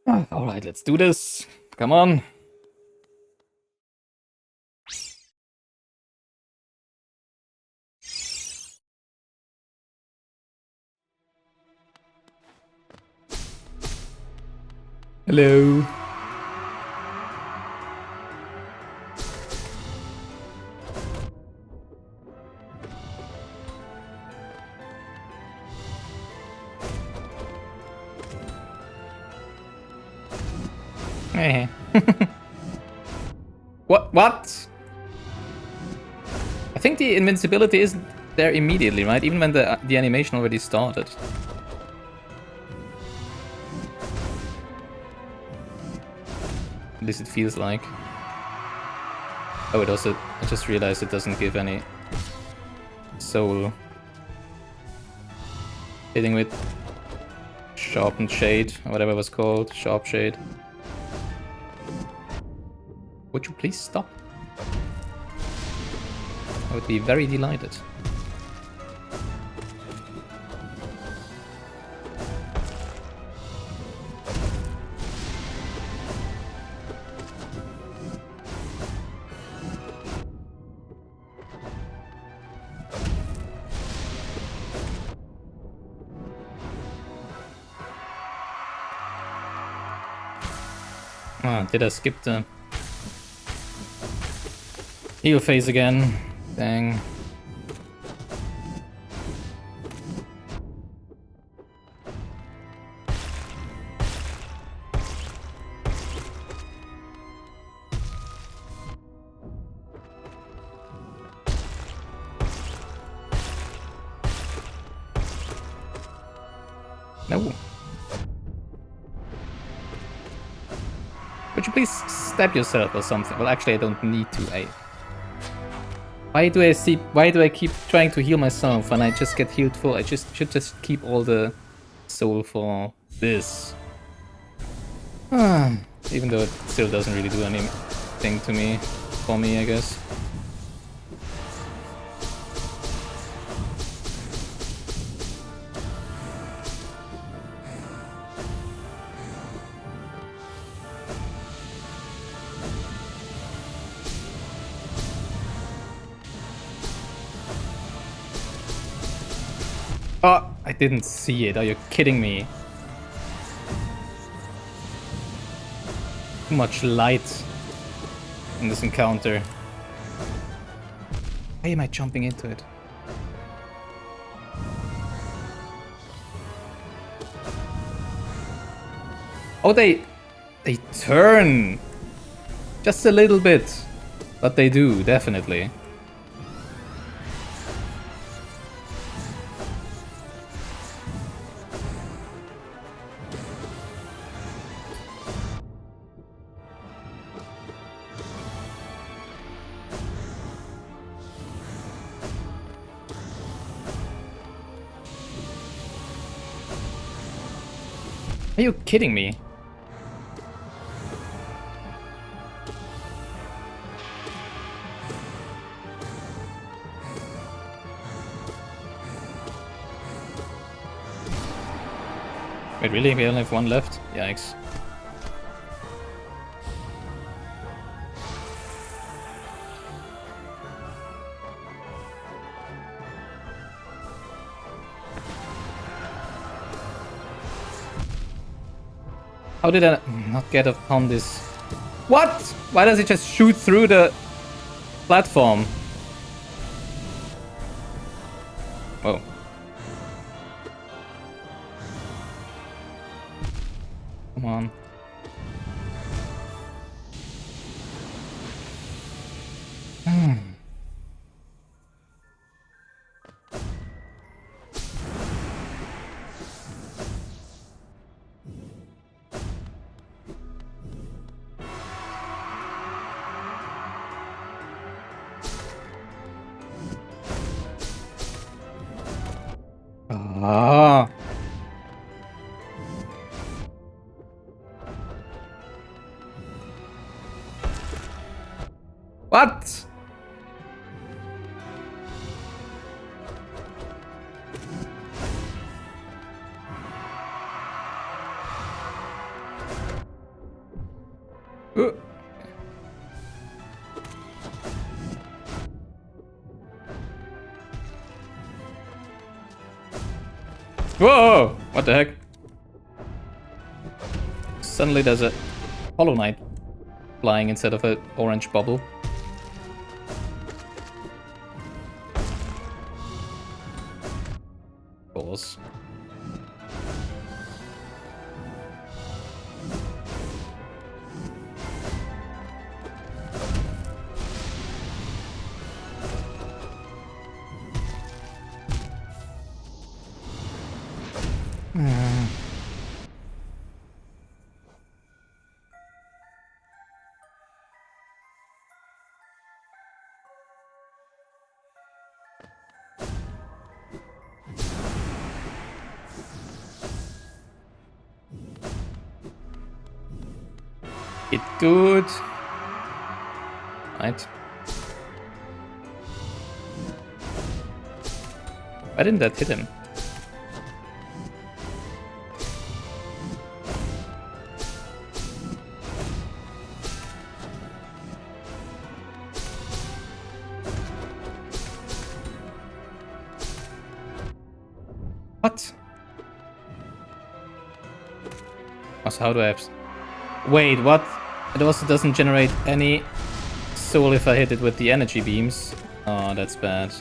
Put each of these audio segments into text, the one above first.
Alright, let's do this. Come on. Hello. Eh. What? I think the invincibility isn't there immediately, right? Even when the animation already started. At least it feels like. Oh, it also... I just realized it doesn't give any soul. Hitting with sharpened shade, or whatever it was called. Sharp shade. Would you please stop? I would be very delighted. Ah, did I skip the heal phase again? Dang. No. Would you please stab yourself or something? Well, actually, I don't need to. Why do I keep trying to heal myself and I just get healed full? I should just keep all the soul for this. Even though it still doesn't really do anything to me, for me, I guess. Oh, I didn't see it. Are you kidding me? Too much light in this encounter. Why am I jumping into it? Oh, they turn just a little bit, but they do, definitely. Are you kidding me? Wait, really? We only have one left? Yikes. How did I not get upon this? What? Why does it just shoot through the platform? Whoa. Come on. Ah. What? Uh. Whoa! What the heck? Suddenly there's a Hollow Knight flying instead of an orange bubble. Of course. Hit good. Right. Why didn't that hit him? What? Oh, so how do I have... Wait, what? It also doesn't generate any soul if I hit it with the energy beams. Oh, that's bad.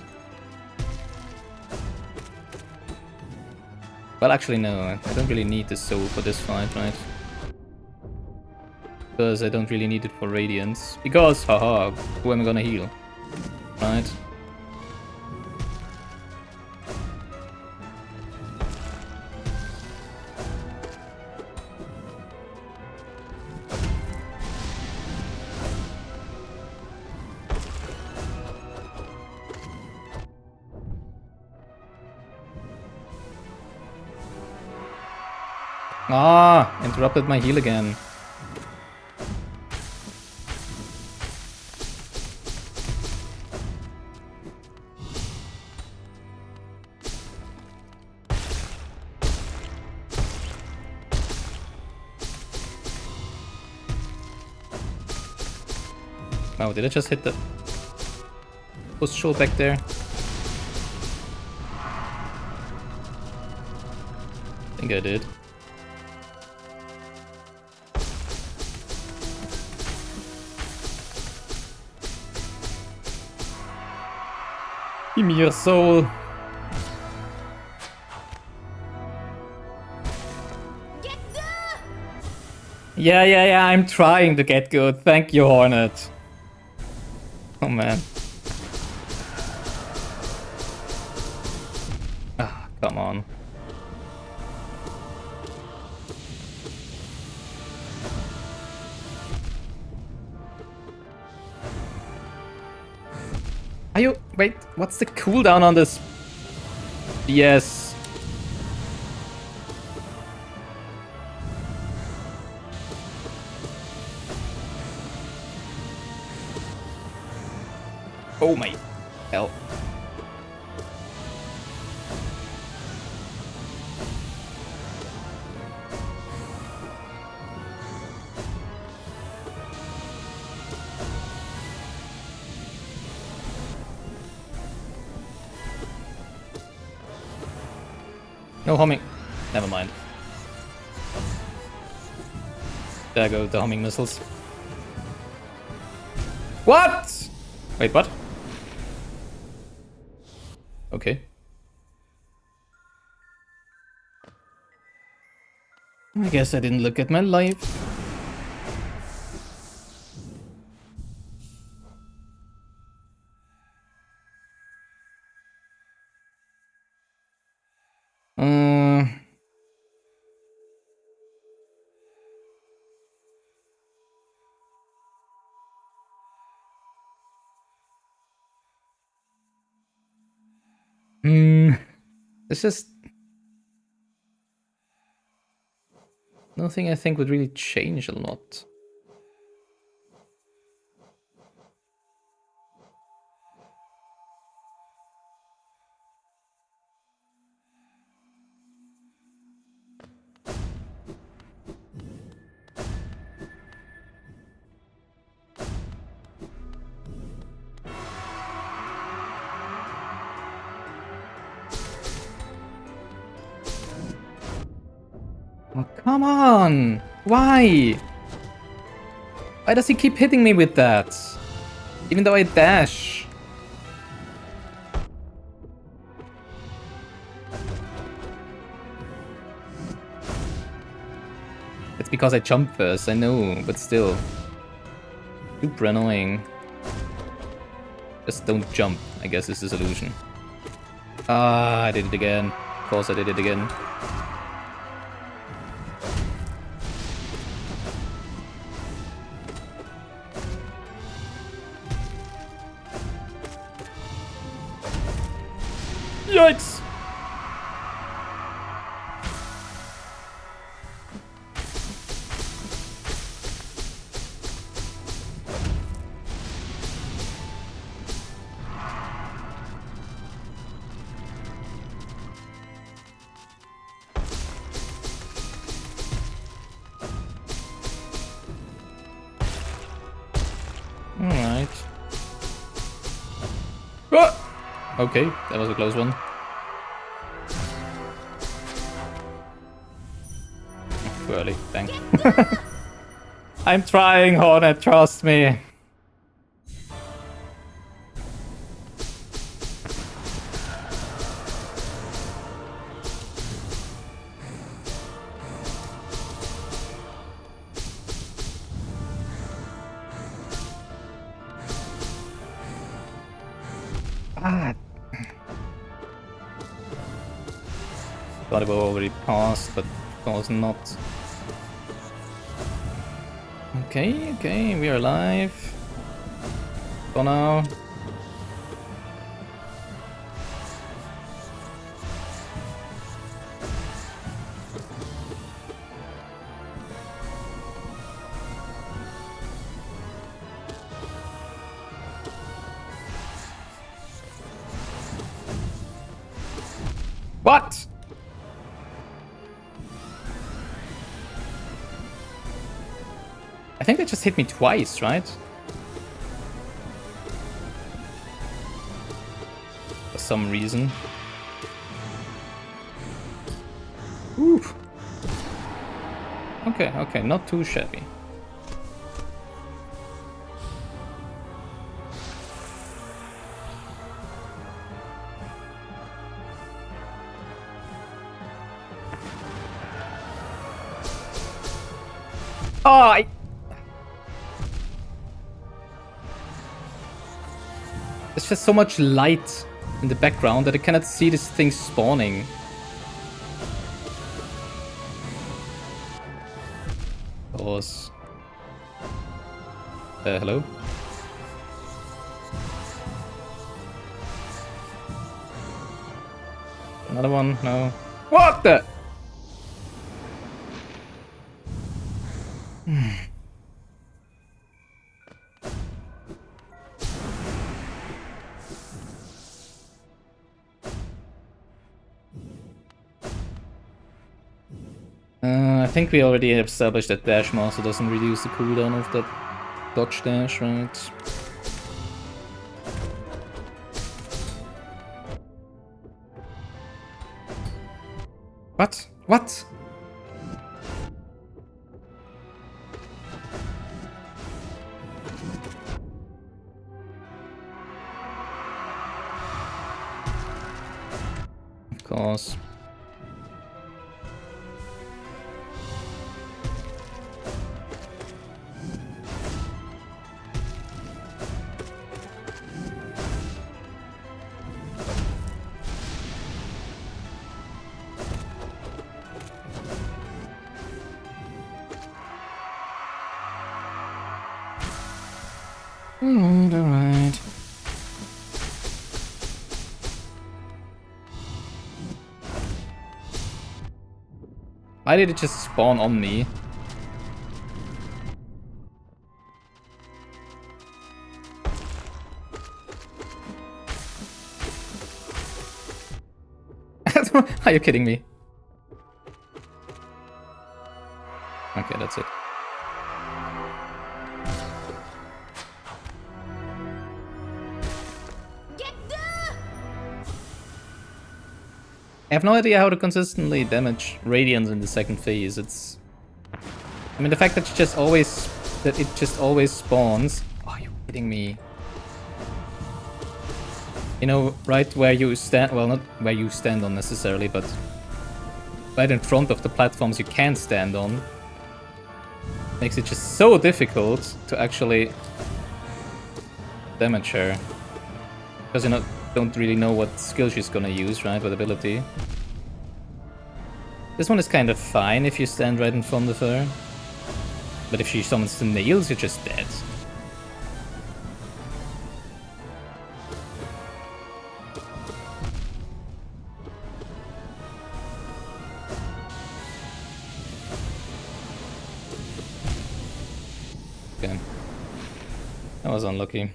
Well, actually, no. I don't really need the soul for this fight, right? Because I don't really need it for Radiance. Because, haha, who am I gonna heal? Right? Ah, interrupted my heal again. Oh, did I just hit the push back there? I think I did. Give me your soul. Yeah, I'm trying to get good. Thank you, Hornet. Oh, man. Ah, come on. Are you... Wait, what's the cooldown on this? Yes. Oh my hell. No homing. Never mind. There go the homing missiles. What? Wait, what? Okay. I guess I didn't look at my life. It's just nothing I think would really change a lot. Come on! Why? Why does he keep hitting me with that? Even though I dash. It's because I jump first, I know, but still. Super annoying. Just don't jump, I guess is the solution. Ah, I did it again. Of course I did it again. Yikes! Alright. Ah! Okay, that was a close one. Too early, dang. I'm trying, Hornet, trust me. Ah. Thought it was already passed, but of course not. Okay, we are alive. For now. What? I think they just hit me twice, right? For some reason. Oof. Okay, not too shabby. Oh, there's just so much light in the background that I cannot see this thing spawning. Of course. Hello? Another one? No. What the? I think we already established that Dash Master doesn't reduce the cooldown of that dodge dash, right? What? What? Of course. Alright. Why did it just spawn on me? Are you kidding me? Okay, that's it. I have no idea how to consistently damage Radiance in the second phase. It's... I mean, the fact that it just always spawns... Oh, are you kidding me? You know, right where you stand... Well, not where you stand on necessarily, but... right in front of the platforms you can stand on. Makes it just so difficult to actually... damage her. Because you don't really know what skill she's gonna use, right? What ability. This one is kind of fine if you stand right in front of her. But if she summons the nails, you're just dead. Okay. That was unlucky.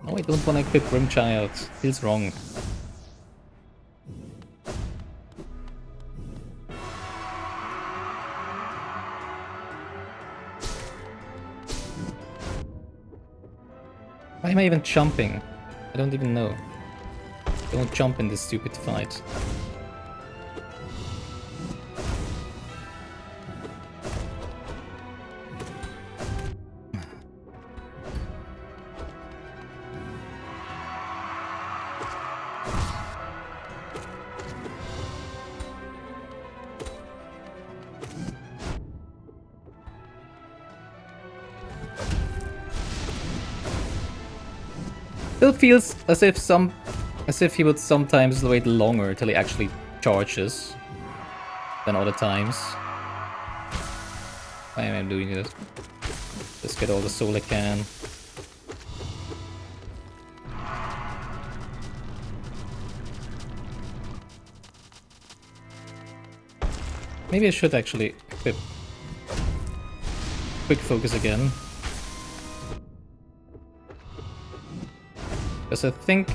No, I don't want to equip Grimchild. Feels wrong. Why am I even jumping? I don't even know. Don't jump in this stupid fight. Still feels as if he would sometimes wait longer till he actually charges than other times. Why am I doing this? Just get all the soul I can. Maybe I should actually equip Quick Focus again. Because I think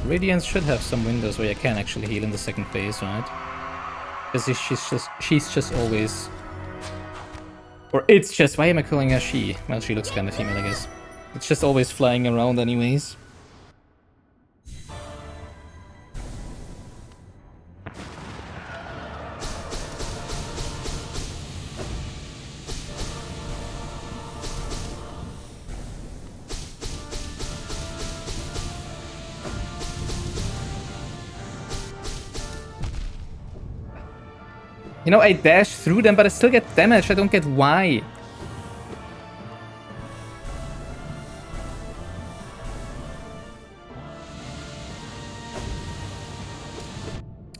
Radiance should have some windows where you can actually heal in the second phase, right? Because she's just always... Or it's just... Why am I calling her she? Well, she looks kind of female, I guess. It's just always flying around anyways. You know, I dash through them, but I still get damaged. I don't get why.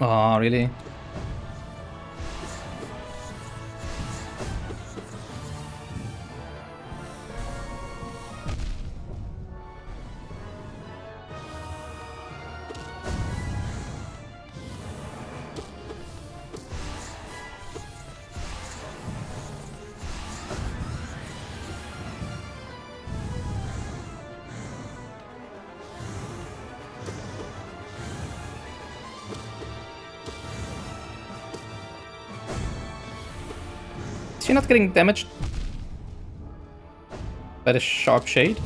Oh, really? Is she not getting damaged by the sharp shade?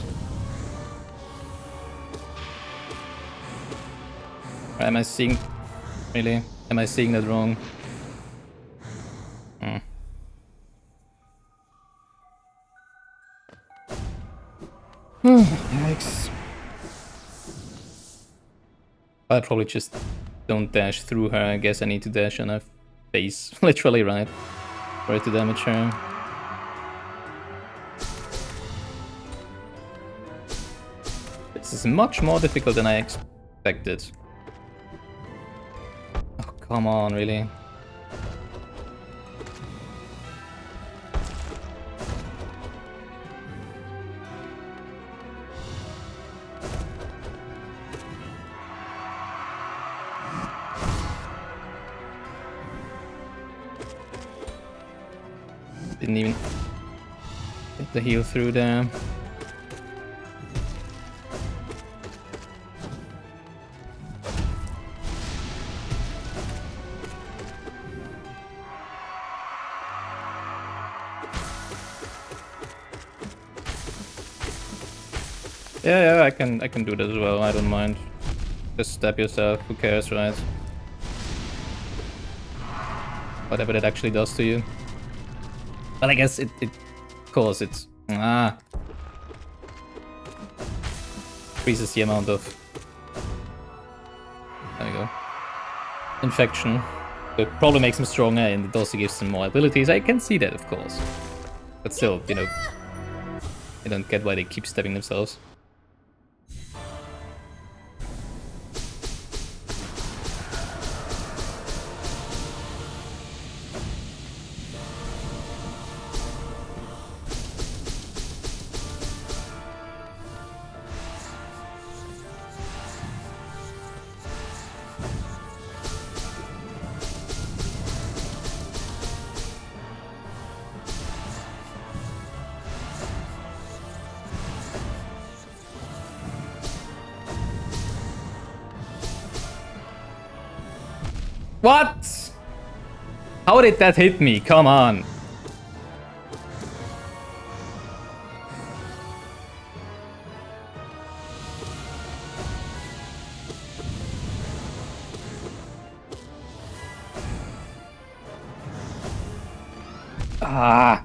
Or am I seeing... Really? Am I seeing that wrong? Yikes. I probably just don't dash through her. I guess I need to dash on her face. Literally, right? For it to damage her. This is much more difficult than I expected. Oh, come on, really? Didn't even get the heal through there. Yeah, I can do that as well. I don't mind. Just stab yourself. Who cares, right? Whatever that actually does to you. Well, I guess of course, it's increases the amount of. There we go. Infection. It probably makes him stronger, and it also gives him more abilities. I can see that, of course. But still, you know, I don't get why they keep stabbing themselves. What? How did that hit me? Come on. Ah.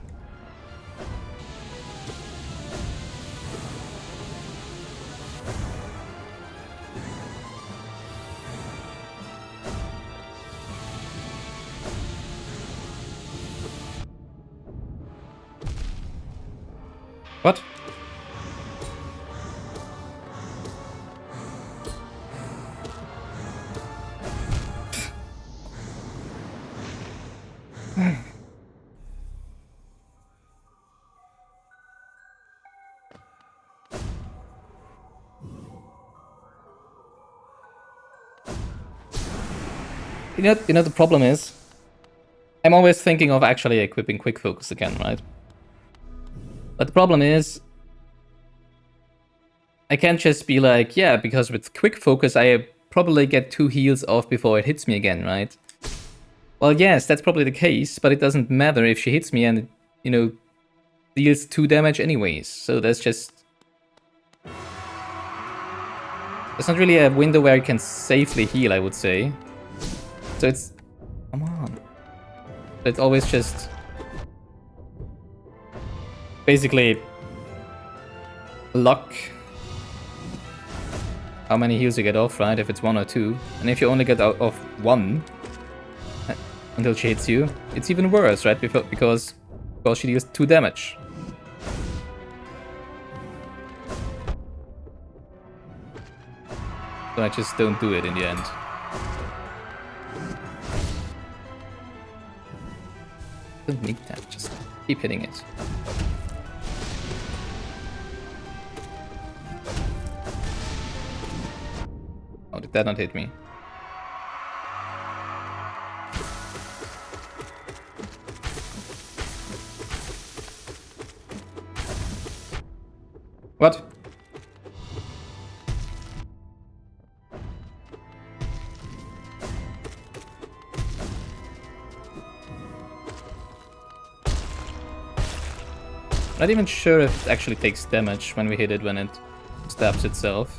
What? You know the problem is, I'm always thinking of actually equipping quick focus again, right? But the problem is, I can't just be like, yeah, because with quick focus I probably get 2 heals off before it hits me again, right? Well, yes, that's probably the case, but it doesn't matter if she hits me and it, you know, deals 2 damage anyways. So that's just... There's not really a window where you can safely heal, I would say. So it's... Come on. It's always just... Basically... luck. How many heals you get off, right? If it's 1 or 2. And if you only get out of 1... until she hits you, it's even worse, right? Because she deals 2 damage. So I just don't do it in the end. Don't need that, just keep hitting it. Oh, did that not hit me? What? Not even sure if it actually takes damage when we hit it when it stabs itself.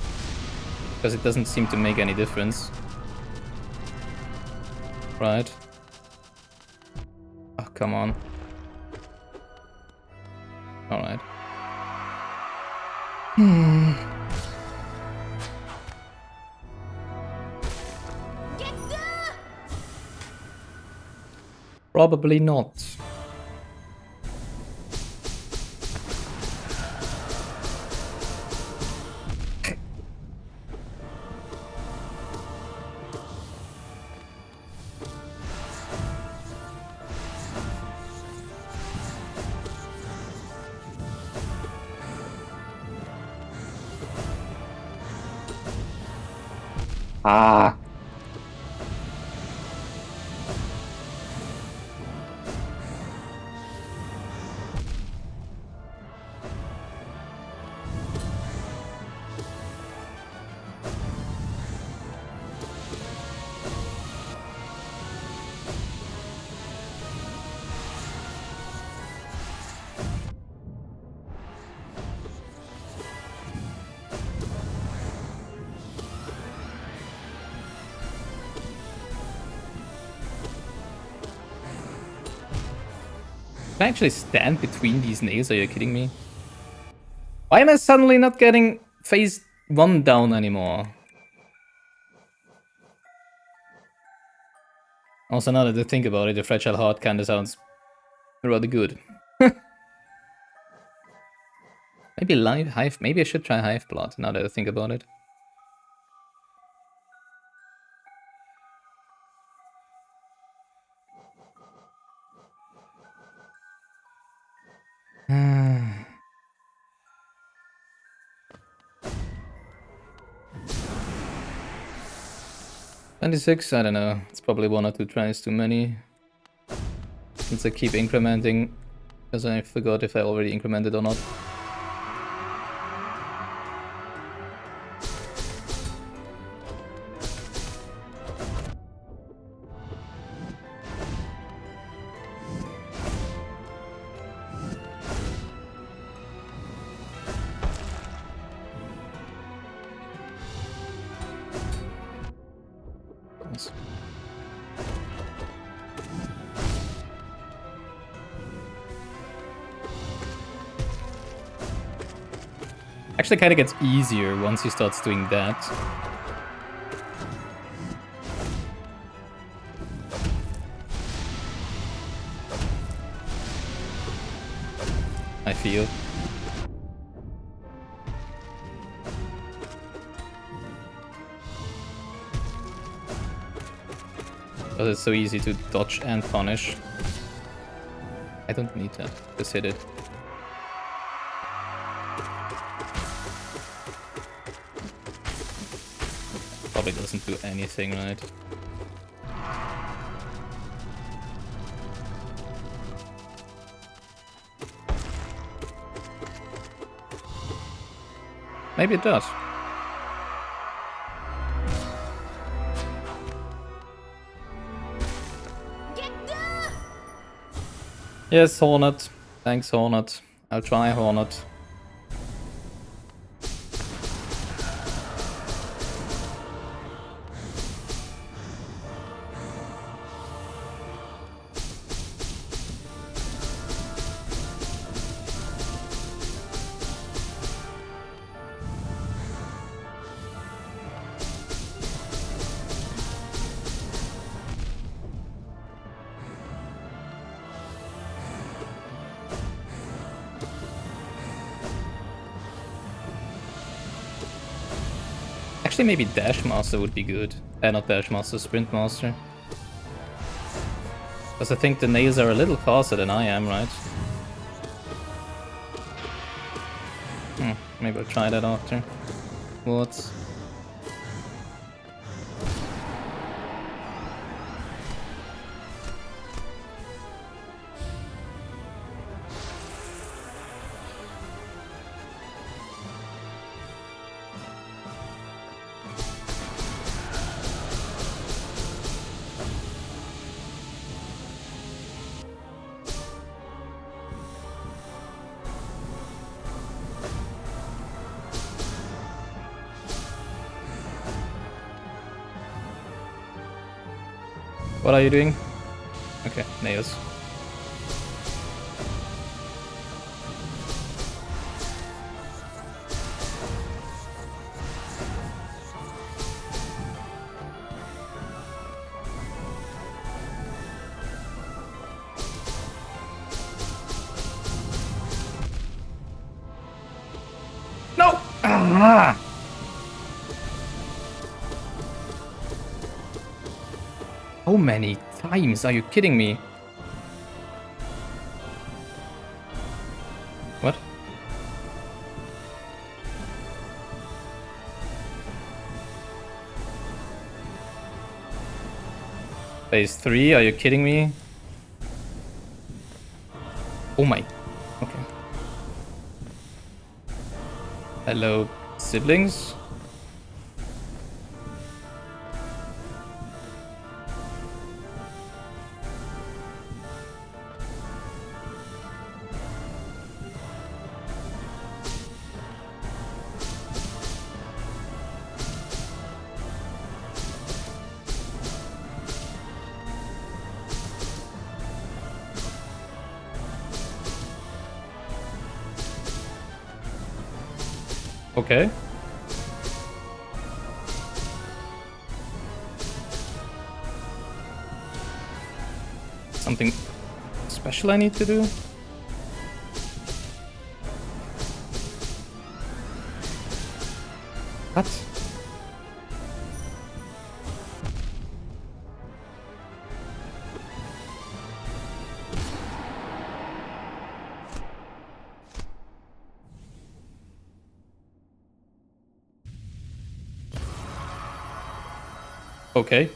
Because it doesn't seem to make any difference. Right. Oh, come on. Alright. Probably not. Ah. Can I actually stand between these nails? Are you kidding me? Why am I suddenly not getting phase 1 down anymore? Also, now that I think about it, the Fragile Heart kinda sounds rather good. Maybe Hive. Maybe I should try Hive Blood, now that I think about it. Hmm. 26, I don't know. It's probably 1 or 2 tries too many. Since I keep incrementing, because I forgot if I already incremented or not. Actually kind of gets easier once he starts doing that. I feel. But it's so easy to dodge and punish. I don't need that. Just hit it. Probably doesn't do anything, right? Maybe it does. Yes, Hornet. Thanks, Hornet. I'll try Hornet. Actually, maybe Dash Master would be good. Not Dash Master, Sprint Master. Because I think the nails are a little faster than I am, right? Maybe I'll try that after. What? What are you doing? Okay, nails. No! Ah! How many times? Are you kidding me? What? Phase 3? Are you kidding me? Oh my. Okay. Hello, siblings? Okay. Something special I need to do? What? Okay.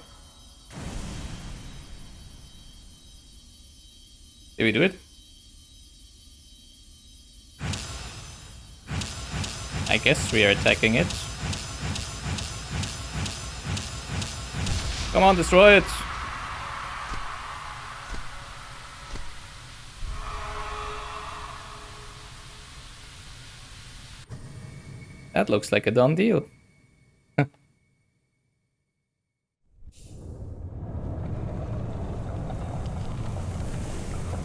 Did we do it? I guess we are attacking it. Come on, destroy it! That looks like a done deal.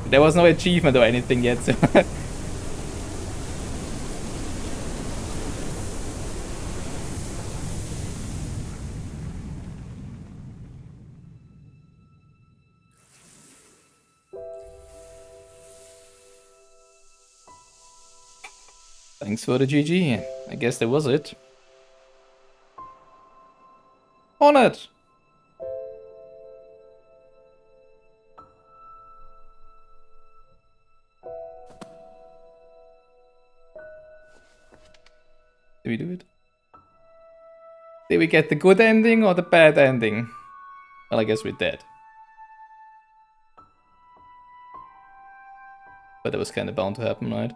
There was no achievement or anything yet, so... Thanks for the GG. I guess that was it. On it! Did we do it? Did we get the good ending or the bad ending? Well, I guess we're dead. But that was kind of bound to happen, right?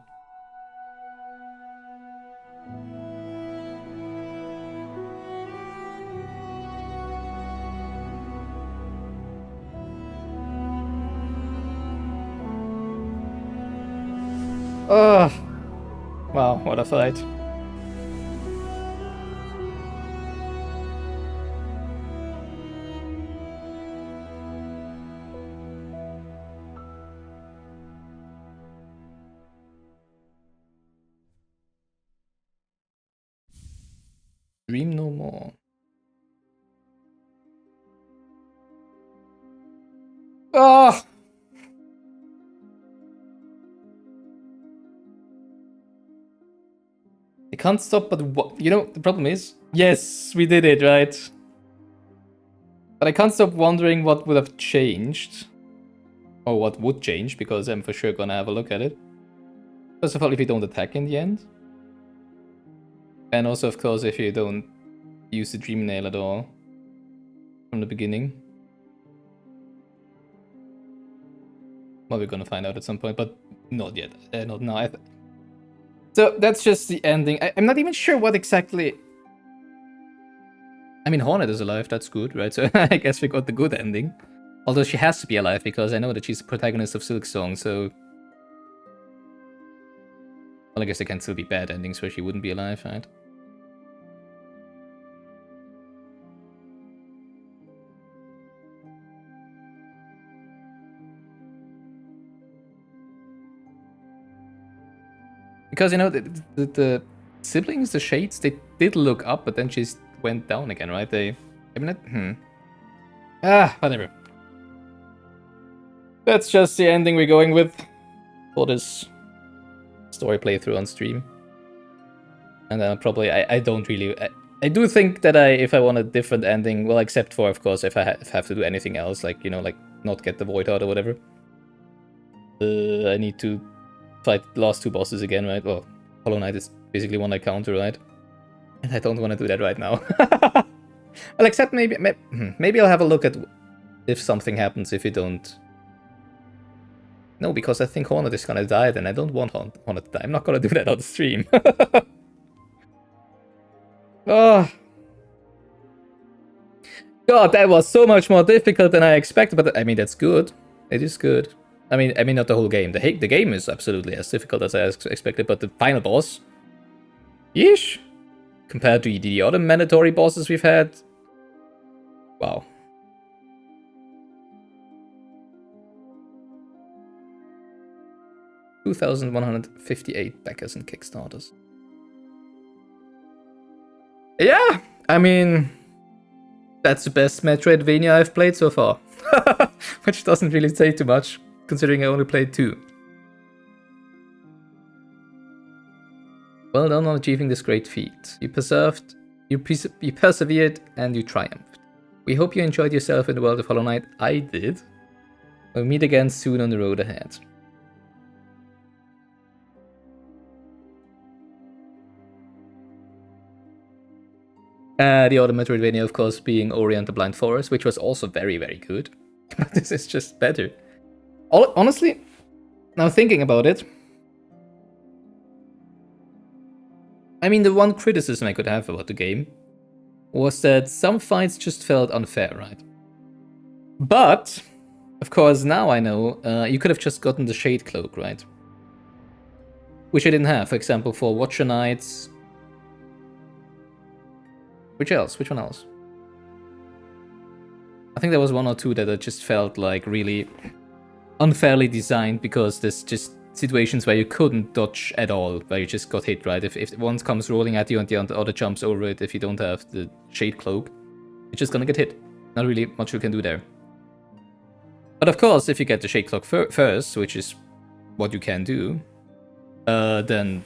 Oh, wow, what a fight. Dream no more. Oh! I can't stop, but what? You know, the problem is... Yes, we did it, right? But I can't stop wondering what would have changed. Or what would change, because I'm for sure gonna have a look at it. First of all, if you don't attack in the end. And also, of course, if you don't use the Dream Nail at all. From the beginning. Well, we're gonna find out at some point, but not yet. Not now. So that's just the ending. I'm not even sure what exactly... I mean, Hornet is alive, that's good, right? So I guess we got the good ending. Although she has to be alive, because I know that she's the protagonist of Silksong, so... Well, I guess there can still be bad endings where she wouldn't be alive, right? Because, you know, the siblings, the Shades, they did look up, but then she went down again, right? I mean, whatever. That's just the ending we're going with for this story playthrough on stream. And then probably, I don't really... I do think that if I want a different ending, well, except for, of course, if I have to do anything else, like, you know, like, not get the Void out or whatever. I need to fight the last two bosses again, right? Well, Hollow Knight is basically one I counter, right? And I don't want to do that right now. Well, except maybe I'll have a look at if something happens if you don't... No, because I think Hornet is gonna die, then I don't want Hornet to die. I'm not gonna do that on the stream. Oh. God, that was so much more difficult than I expected, but I mean, that's good. It is good. I mean, not the whole game. The game is absolutely as difficult as I expected, but the final boss... Yeesh. Compared to the other mandatory bosses we've had... Wow. $2,158 backers and Kickstarters. Yeah, I mean, that's the best Metroidvania I've played so far. Which doesn't really say too much, considering I only played 2. Well done on achieving this great feat. You persevered, and you triumphed. We hope you enjoyed yourself in the world of Hollow Knight. I did. We'll meet again soon on the road ahead. The other Metroidvania, of course, being Ori and the Blind Forest, which was also very, very good. But this is just better. Honestly, now thinking about it, I mean, the one criticism I could have about the game was that some fights just felt unfair, right? But, of course, now I know you could have just gotten the Shade Cloak, right? Which I didn't have, for example, for Watcher Knights. Which else? Which one else? I think there was one or two that I just felt like really unfairly designed, because there's just situations where you couldn't dodge at all, where you just got hit, right? If one comes rolling at you and the other jumps over it, if you don't have the Shade Cloak, you're just gonna get hit. Not really much you can do there. But of course, if you get the Shade Cloak first, which is what you can do, then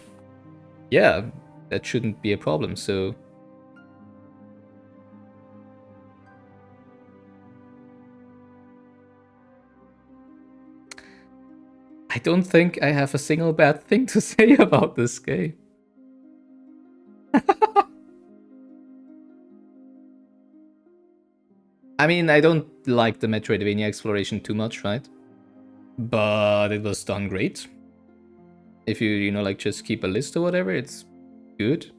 yeah, that shouldn't be a problem, so... I don't think I have a single bad thing to say about this game. I mean, I don't like the Metroidvania exploration too much, right? But it was done great. If you know, like, just keep a list or whatever, it's good.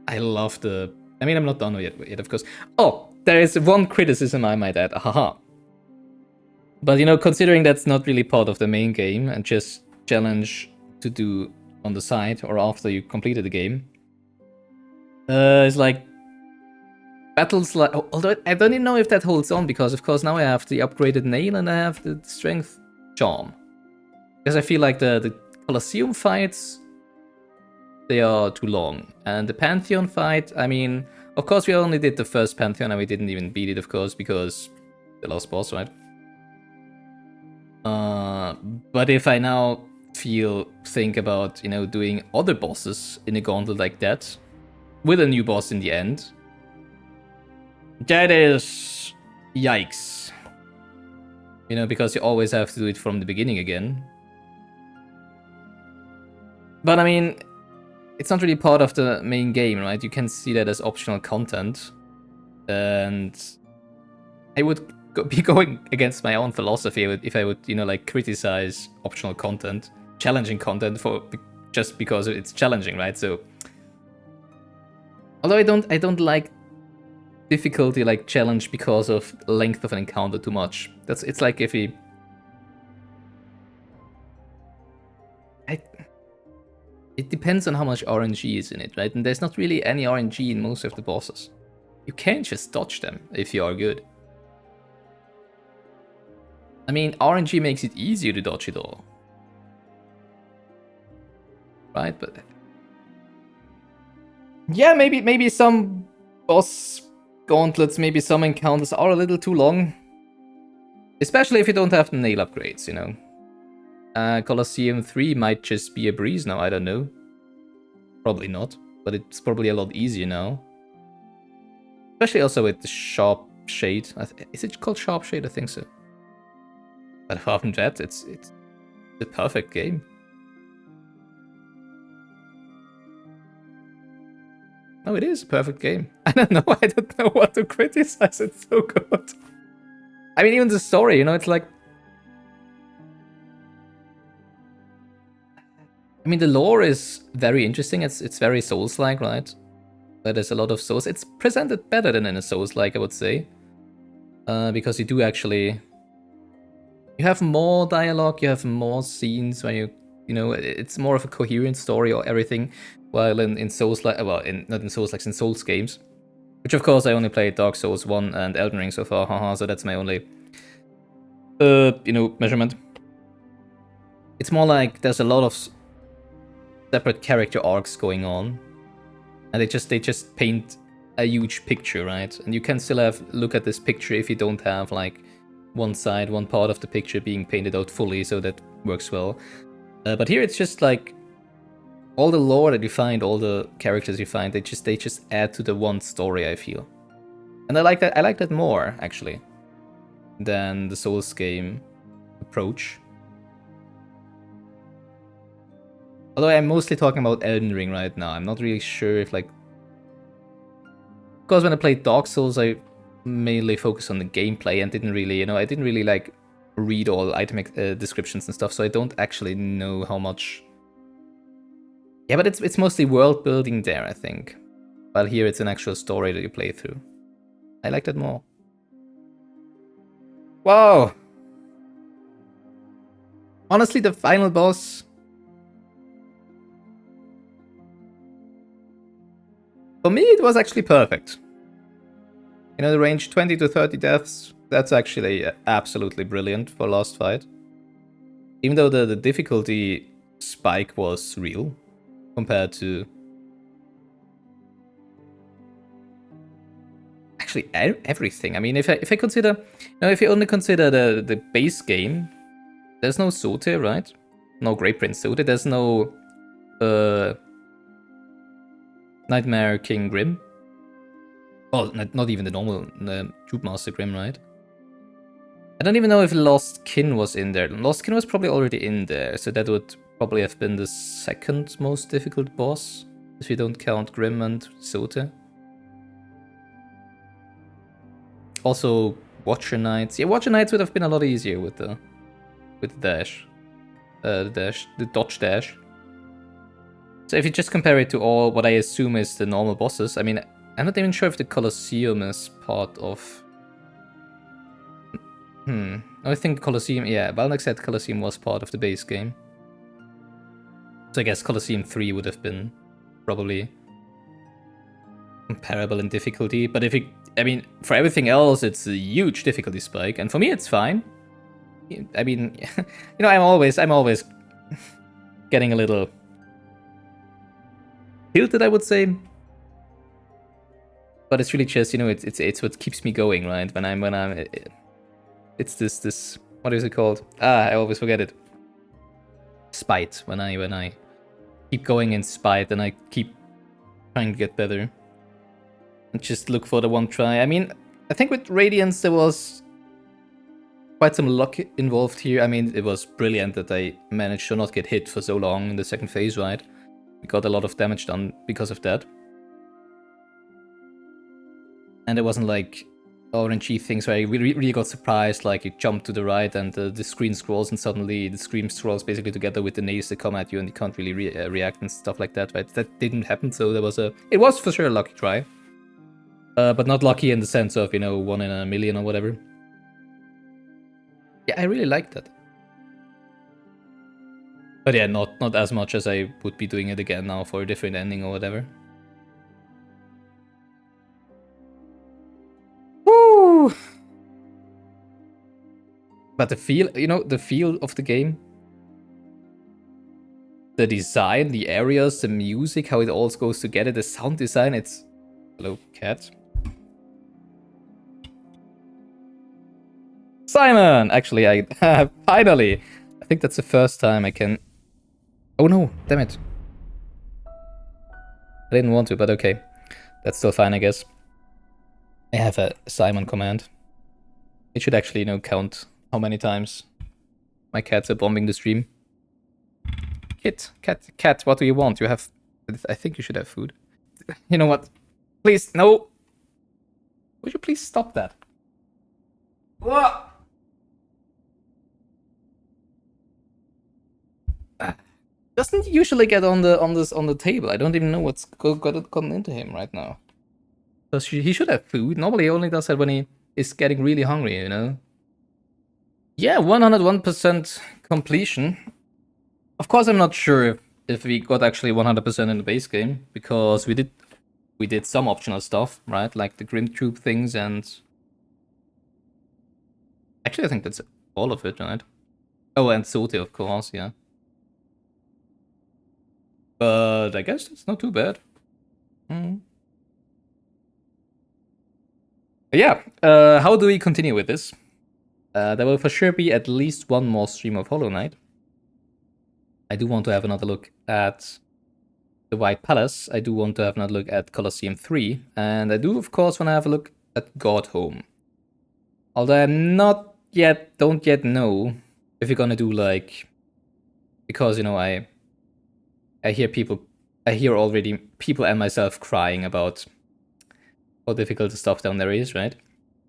I love the... I mean, I'm not done yet, of course. Oh, there is one criticism I might add. Haha. But, you know, considering that's not really part of the main game and just challenge to do on the side or after you completed the game, it's like battles like... Although I don't even know if that holds on, because, of course, now I have the upgraded nail and I have the strength charm. Because I feel like the Colosseum fights, they are too long. And the Pantheon fight, I mean, of course we only did the first Pantheon and we didn't even beat it, of course, because the last boss, right? But if I now think about, you know, doing other bosses in a gauntlet like that, with a new boss in the end, that is... yikes. You know, because you always have to do it from the beginning again. But I mean, it's not really part of the main game, right? You can see that as optional content. And I would be going against my own philosophy if I would, you know, like, criticize optional content, challenging content for just because it's challenging, right? So, although I don't like difficulty, like, challenge because of length of an encounter too much. It's like if it depends on how much RNG is in it, right? And there's not really any RNG in most of the bosses. You can't just dodge them if you are good. I mean, RNG makes it easier to dodge it all. Right, but... yeah, maybe some boss gauntlets, maybe some encounters are a little too long. Especially if you don't have the nail upgrades, you know. Colosseum 3 might just be a breeze now, I don't know. Probably not, but it's probably a lot easier now. Especially also with the Sharp Shade. Is it called Sharp Shade? I think so. But apart from that, it's a perfect game. No, it is a perfect game. I don't know what to criticize, it's so good. I mean, even the story, you know, it's like... I mean, the lore is very interesting. It's very Souls-like, right? There's a lot of Souls. It's presented better than in a Souls-like, I would say. Because you do actually... you have more dialogue, you have more scenes where you know, it's more of a coherent story or everything. While in Souls-like... well, not in Souls-like, in Souls games. Which, of course, I only played Dark Souls 1 and Elden Ring so far, haha, so that's my only... you know, measurement. it's more like there's a lot of separate character arcs going on, and they just paint a huge picture, right? And you can still look at this picture if you don't have like one part of the picture being painted out fully, so that works well. But here it's just like all the lore that you find, all the characters you find, they just add to the one story, I feel. And I like that. I like that more actually than the Souls game approach. Although I'm mostly talking about Elden Ring right now. I'm not really sure if like, because when I played Dark Souls, I mainly focused on the gameplay and didn't really, I didn't really like read all item descriptions and stuff, so I don't actually know how much. Yeah, but it's mostly world building there, I think. While here it's an actual story that you play through. I like that more. Whoa! Honestly, the final boss, for me, it was actually perfect. The range 20 to 30 deaths, that's actually absolutely brilliant for last fight. Even though the difficulty spike was real compared to... Actually, everything. I mean, if I consider... if you only consider the base game, there's no Sote, right? No Great Prince Sote, there's no... Nightmare King Grim. Oh, not even the normal Troop Master Grim, right? I don't even know if Lost Kin was in there. Lost Kin was probably already in there, so that would probably have been the second most difficult boss, if you don't count Grim and Sote. Also, Watcher Knights. Yeah, Watcher Knights would have been a lot easier with the dash. The dodge dash. So if you just compare it to all what I assume is the normal bosses, I mean, I'm not even sure if the Colosseum is part of... I think Colosseum... Yeah, Valnak said Colosseum was part of the base game. So I guess Colosseum 3 would have been probably comparable in difficulty. But if I mean, for everything else, it's a huge difficulty spike. And for me, it's fine. I mean, I'm always getting a little tilted, I would say. But it's really just, it's what keeps me going, right? When I'm it's this what is it called? I always forget it. Spite. When I keep going in spite and I keep trying to get better. And just look for the one try. I mean, I think with Radiance there was quite some luck involved here. I mean, it was brilliant that I managed to not get hit for so long in the second phase, right? We got a lot of damage done because of that. And it wasn't like orangey things where I really got surprised, like you jump to the right and the screen scrolls and suddenly the screen scrolls basically together with the knaves that come at you and you can't really react and stuff like that, right? That didn't happen, so it was for sure a lucky try. But not lucky in the sense of, 1 in a million or whatever. Yeah, I really liked that. But yeah, not as much as I would be doing it again now for a different ending or whatever. Woo! But the feel, the feel of the game, the design, the areas, the music, how it all goes together, the sound design, it's... Hello, cat. Simon! Actually, I finally! I think that's the first time I can... Oh no, damn it. I didn't want to, but okay. That's still fine, I guess. I have a Simon command. It should actually, count how many times my cats are bombing the stream. Cat, what do you want? You have... I think you should have food. You know what? Please, no! Would you please stop that? Whoa! Doesn't usually get on the table. I don't even know what's gotten into him right now. Because he should have food. Normally he only does that when he is getting really hungry, Yeah, 101% completion. Of course, I'm not sure if we got actually 100% in the base game, because we did some optional stuff, right? Like the Grim Troop things and... Actually, I think that's all of it, right? Oh, and Sote, of course, yeah. But I guess it's not too bad. Yeah, how do we continue with this? There will for sure be at least one more stream of Hollow Knight. I do want to have another look at the White Palace. I do want to have another look at Colosseum 3. And I do, of course, want to have a look at God Home. Although I'm not yet, don't yet know if you're gonna do like, because, you know, I hear already people and myself crying about how difficult the stuff down there is, right?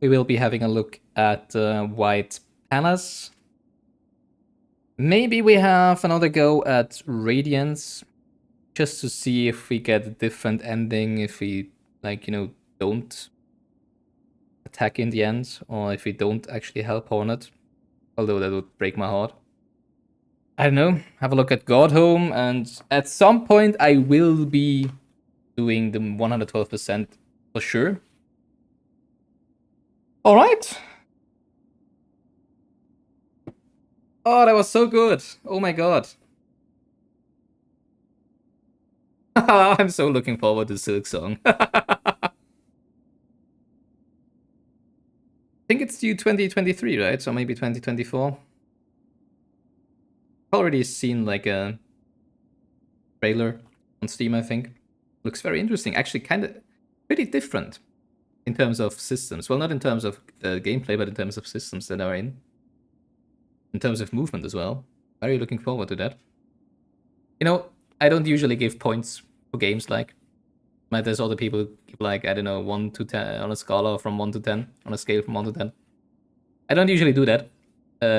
We will be having a look at White Palace. Maybe we have another go at Radiance, just to see if we get a different ending, if we, like, you know, don't attack in the end, or if we don't actually help Hornet. Although that would break my heart. I don't know, have a look at Godhome, and at some point I will be doing the 112% for sure. Alright. Oh, that was so good. Oh my god. I'm so looking forward to Silksong. I think it's due 2023, right? So maybe 2024. Already seen like a trailer on Steam, I think. Looks very interesting. Actually, kind of pretty different in terms of systems. Well, not in terms of gameplay, but in terms of systems that are in terms of movement as well. Very looking forward to that. You know, I don't usually give points for games like. But there's other people give like, I don't know, 1 to 10 on a scala from 1 to 10, on a scale from 1 to 10. I don't usually do that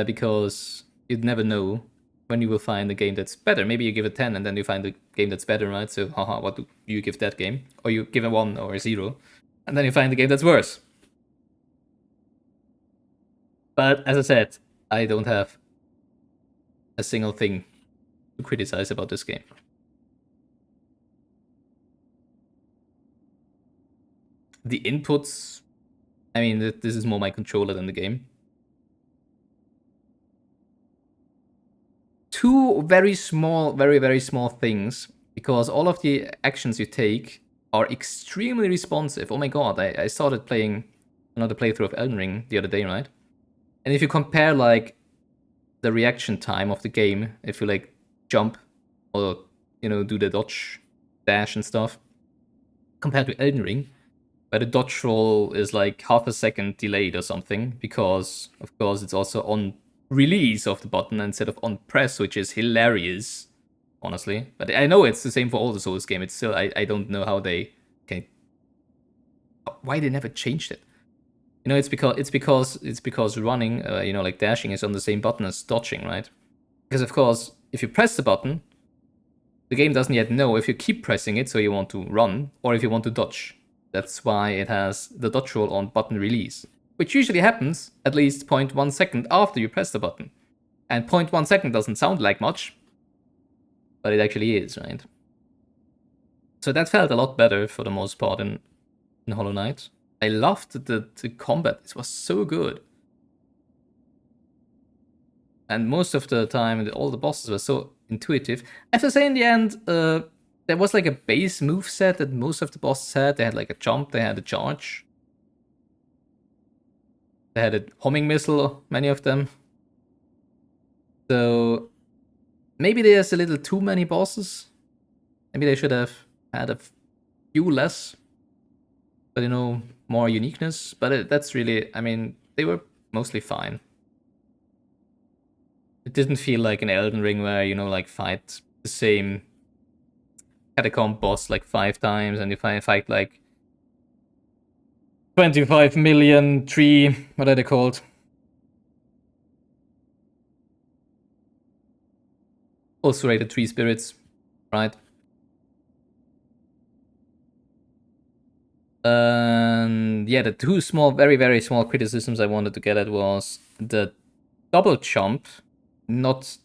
because you'd never know when you will find a game that's better. Maybe you give a 10 and then you find a game that's better, right? So, haha, what do you give that game? Or you give a 1 or a 0, and then you find a game that's worse. But as I said, I don't have a single thing to criticize about this game. The inputs, I mean, this is more my controller than the game. Two very small, very small things, because all of the actions you take are extremely responsive. Oh my god, I started playing another playthrough of Elden Ring the other day, right? And if you compare like the reaction time of the game, if you like jump or, you know, do the dodge, dash and stuff, compared to Elden Ring, where the dodge roll is like half a second delayed or something, because of course it's also on release of the button instead of on press, which is hilarious, honestly. But I know it's the same for all the Souls game. It's still, I don't know how they can, why they never changed it. You know, it's because running, you know, like dashing is on the same button as dodging, right? Because of course, if you press the button, the game doesn't yet know if you keep pressing it, so you want to run, or if you want to dodge. That's why it has the dodge roll on button release, which usually happens at least 0.1 second after you press the button. And 0.1 second doesn't sound like much, but it actually is, right? So that felt a lot better for the most part in Hollow Knight. I loved the combat. It was so good. And most of the time, all the bosses were so intuitive. I have to say, in the end, there was like a base move set that most of the bosses had. They had like a jump, they had a charge, they had a homing missile, many of them. So maybe there's a little too many bosses. Maybe they should have had a few less, but you know, more uniqueness. But that's really, I mean, they were mostly fine. It didn't feel like an Elden Ring where, you know, like fight the same catacomb boss like 5 times and you fight like 25 million tree, what are they called? Ulcerated tree spirits, right? Yeah, the two small, very small criticisms I wanted to get at was the double jump not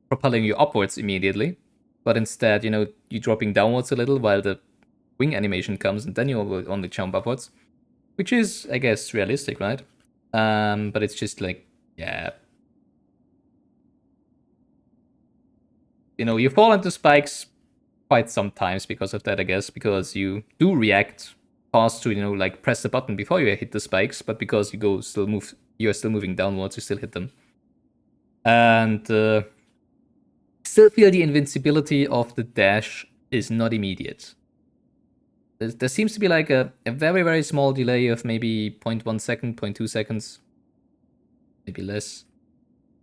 propelling you upwards immediately, but instead, you know, you dropping downwards a little while the wing animation comes, and then you only jump upwards, which is, I guess, realistic, right? But it's just like, yeah, you know, you fall into spikes, quite sometimes because of that, I guess, because you do react fast to, like press the button before you hit the spikes, but because you're still moving downwards, you still hit them. And still feel the invincibility of the dash is not immediate. There seems to be like a very, very small delay of maybe 0.1 second, 0.2 seconds, maybe less,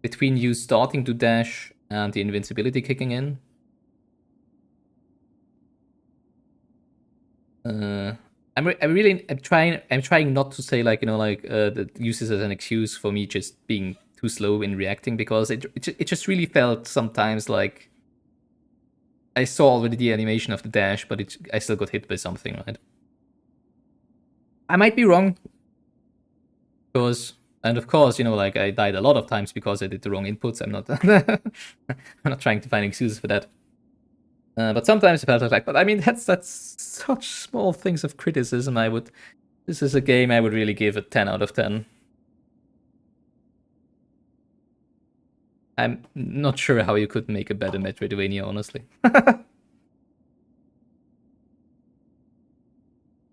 between you starting to dash and the invincibility kicking in. I'm trying not to say that use this as an excuse for me just being too slow in reacting, because it just really felt sometimes like I saw already the animation of the dash, but I still got hit by something, right? I might be wrong, and of course, like I died a lot of times because I did the wrong inputs. I'm not I'm not trying to find excuses for that. But sometimes it felt like, but I mean, that's such small things of criticism. This is a game I would really give a 10 out of 10. I'm not sure how you could make a better Metroidvania, honestly.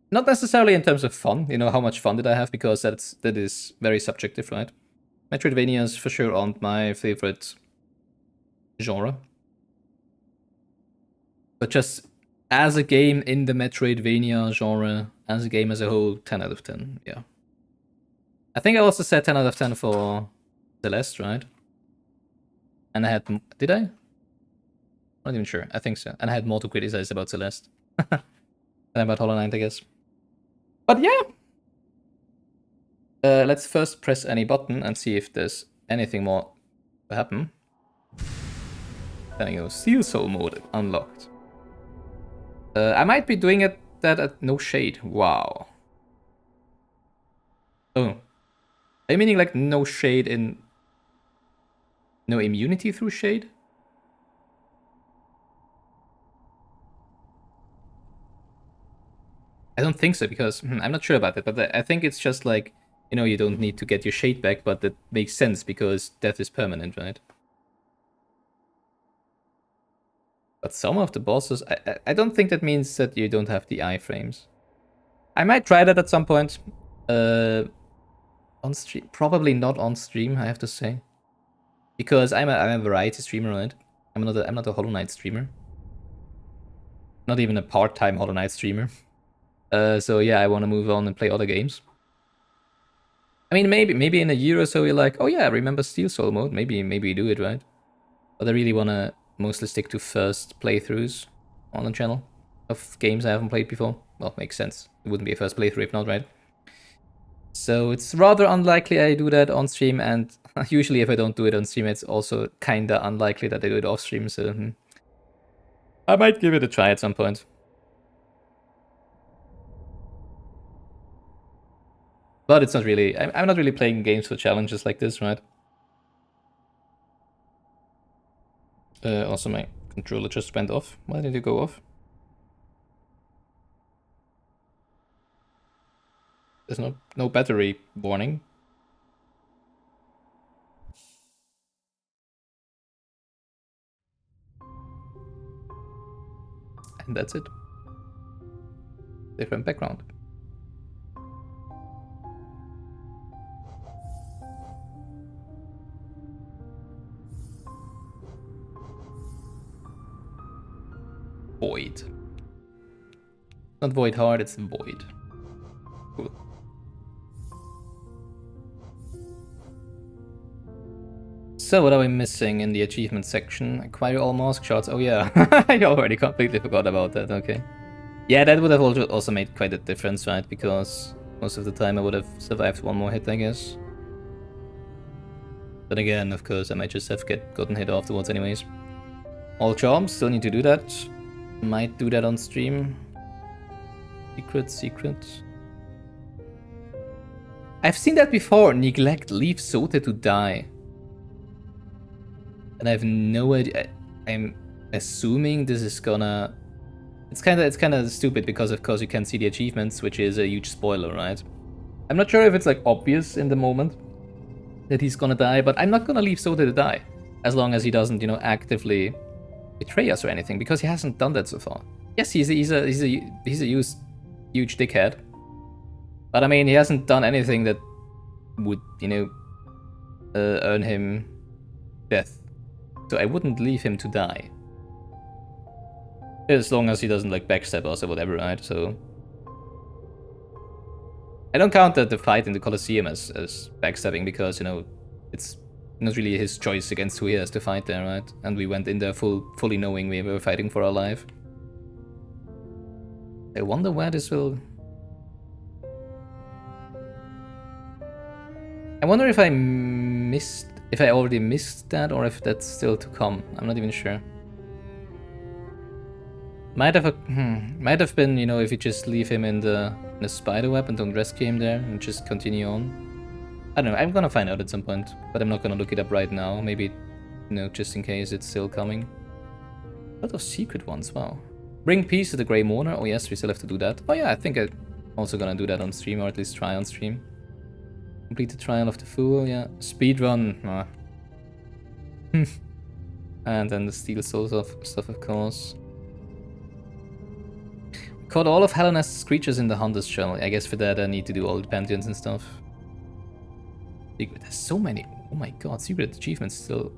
Not necessarily in terms of fun, how much fun did I have, because that is very subjective, right? Metroidvanias for sure aren't my favorite genre. But just as a game in the Metroidvania genre, as a game as a whole, 10 out of 10, yeah. I think I also said 10 out of 10 for Celeste, right? And I had... Did I? Not even sure. I think so. And I had more to criticize about Celeste. than about Hollow Knight, I guess. But yeah! Let's first press any button and see if there's anything more to happen. There you go. Silksong mode unlocked. I might be doing that at no shade. Wow. Oh. Are you meaning like no shade in... No immunity through shade? I don't think so, because I'm not sure about it, but I think it's just like, you don't need to get your shade back, but that makes sense because death is permanent, right? But some of the bosses, I don't think that means that you don't have the iframes. I might try that at some point. On stream, probably not on stream, I have to say, because I'm a variety streamer, right? I'm not a Hollow Knight streamer. Not even a part-time Hollow Knight streamer. So yeah, I want to move on and play other games. I mean, maybe in a year or so you're like, oh yeah, I remember Silksong mode. Maybe you do it, right? But I really want to mostly stick to first playthroughs on the channel of games I haven't played before. Well, makes sense. It wouldn't be a first playthrough if not, right? So it's rather unlikely I do that on stream, and usually if I don't do it on stream, it's also kinda unlikely that I do it off stream, so I might give it a try at some point. But it's not really... I'm not really playing games for challenges like this, right? Also, my controller just went off. Why did it go off? There's no battery warning. And that's it. Different background. Void. Not void hard, it's void. Cool. So what are we missing in the achievement section? Acquire all mask shots. Oh yeah, I already completely forgot about that. Okay. Yeah, that would have also made quite a difference, right? Because most of the time I would have survived one more hit, I guess. But again, of course, I might just have gotten hit afterwards anyways. All charms, still need to do that. Might do that on stream. Secret. I've seen that before. Neglect, leave Sote to die. And I have no idea. I'm assuming this is gonna... It's kind of stupid because of course you can see the achievements, which is a huge spoiler, right? I'm not sure if it's like obvious in the moment that he's gonna die, but I'm not gonna leave Sote to die as long as he doesn't, actively betray us or anything, because he hasn't done that so far. Yes, he's a huge dickhead. But I mean, he hasn't done anything that would, you know, earn him death. So I wouldn't leave him to die. As long as he doesn't like backstab us or whatever, right? So I don't count the fight in the Colosseum as backstabbing, because, you know, it's not really his choice against who he has to fight there, right? And we went in there fully knowing we were fighting for our life. I wonder where this will... I wonder if I already missed that, or if that's still to come. I'm not even sure. Might have been, you know, if you just leave him in the spider web and don't rescue him there and just continue on. I don't know, I'm gonna find out at some point, but I'm not gonna look it up right now. Maybe, you know, just in case it's still coming. A lot of secret ones, wow. Bring peace to the Grey Mourner. Oh yes, we still have to do that. Oh yeah, I think I'm also gonna do that on stream, or at least try on stream. Complete the Trial of the Fool, yeah. Speedrun. And then the Steel Souls stuff, of course. Caught all of Helenest's creatures in the Hunter's Shell. I guess for that I need to do all the pantheons and stuff. There's so many. Oh my god, secret achievements still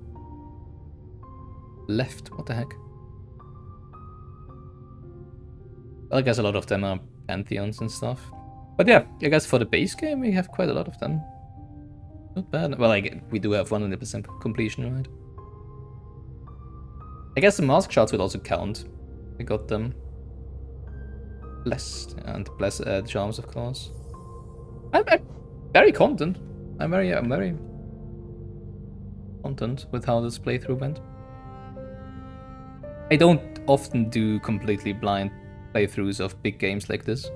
left. What the heck? Well, I guess a lot of them are pantheons and stuff. But yeah, I guess for the base game we have quite a lot of them. Not bad. Well, we do have 100% completion, right? I guess the mask shards would also count. We got them. Blessed and blessed charms, of course. I'm very content. I'm very content with how this playthrough went. I don't often do completely blind playthroughs of big games like this.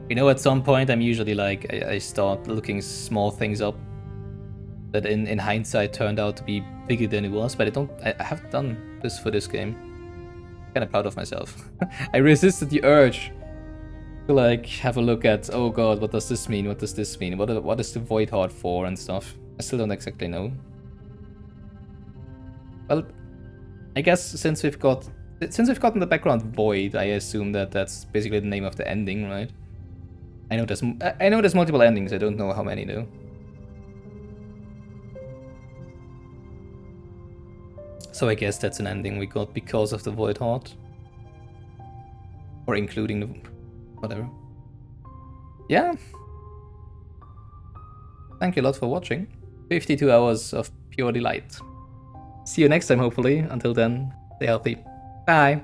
You know, at some point I'm usually like, I start looking small things up that in hindsight turned out to be bigger than it was, but I haven't done this for this game. Kind of proud of myself. I resisted the urge to like have a look at, oh god, what does this mean? What does this mean? What is the Void Heart for and stuff? I still don't exactly know. Well, I guess since we've gotten the background Void, I assume that that's basically the name of the ending, right? I know there's multiple endings. I don't know how many though. So I guess that's an ending we got because of the Void Heart, or including the whatever. Yeah. Thank you a lot for watching. 52 hours of pure delight. See you next time, hopefully. Until then, stay healthy. Bye.